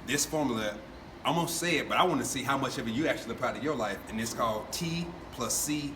this formula, I'm gonna say it, but I want to see how much of it you actually apply to your life, and it's called T+C+C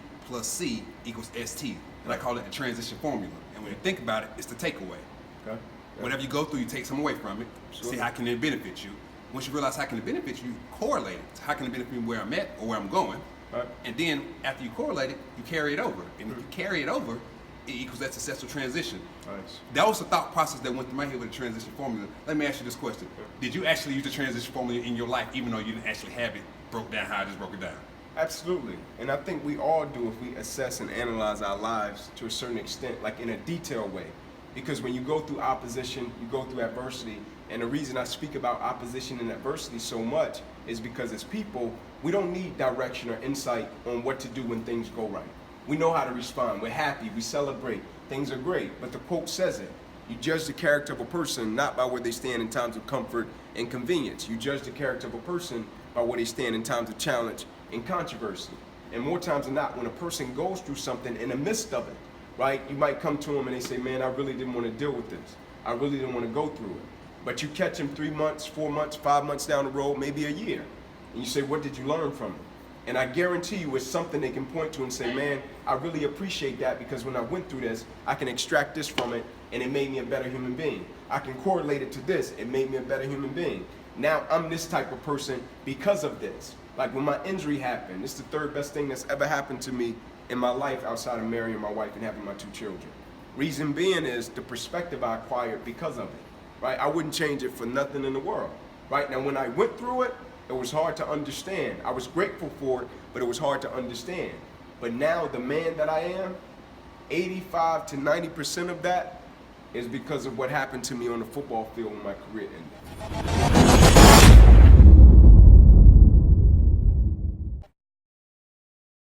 equals ST, and I call it the transition formula. And when you think about it, it's the takeaway. Okay. Whatever you go through, you take some away from it. Sure. See how can it benefit you. Once you realize how can it benefit you, correlate it. How can it benefit me where I'm at or where I'm going? Right. And then after you correlate it, you carry it over. And if you carry it over, it equals that successful transition. Nice. That was the thought process that went through my head with the transition formula. Let me ask you this question. Did you actually use the transition formula in your life even though you didn't actually have it broke down how I just broke it down? Absolutely. And I think we all do if we assess and analyze our lives to a certain extent, like in a detailed way. Because when you go through opposition, you go through adversity. And the reason I speak about opposition and adversity so much is because as people, we don't need direction or insight on what to do when things go right. We know how to respond. We're happy. We celebrate. Things are great. But the quote says it. You judge the character of a person not by where they stand in times of comfort and convenience. You judge the character of a person by where they stand in times of challenge and controversy. And more times than not, when a person goes through something in the midst of it, right, you might come to them and they say, man, I really didn't want to deal with this. I really didn't want to go through it. But you catch them 3 months, 4 months, 5 months down the road, maybe a year. And you say, what did you learn from it? And I guarantee you it's something they can point to and say, man, I really appreciate that because when I went through this, I can extract this from it and it made me a better human being. I can correlate it to this, it made me a better human being. Now I'm this type of person because of this. Like when my injury happened, it's the third best thing that's ever happened to me in my life outside of marrying my wife and having my 2 children. Reason being is the perspective I acquired because of it, right? I wouldn't change it for nothing in the world, right? Now when I went through it, it was hard to understand. I was grateful for it, but it was hard to understand. But now the man that I am, 85 to 90% of that is because of what happened to me on the football field when my career ended.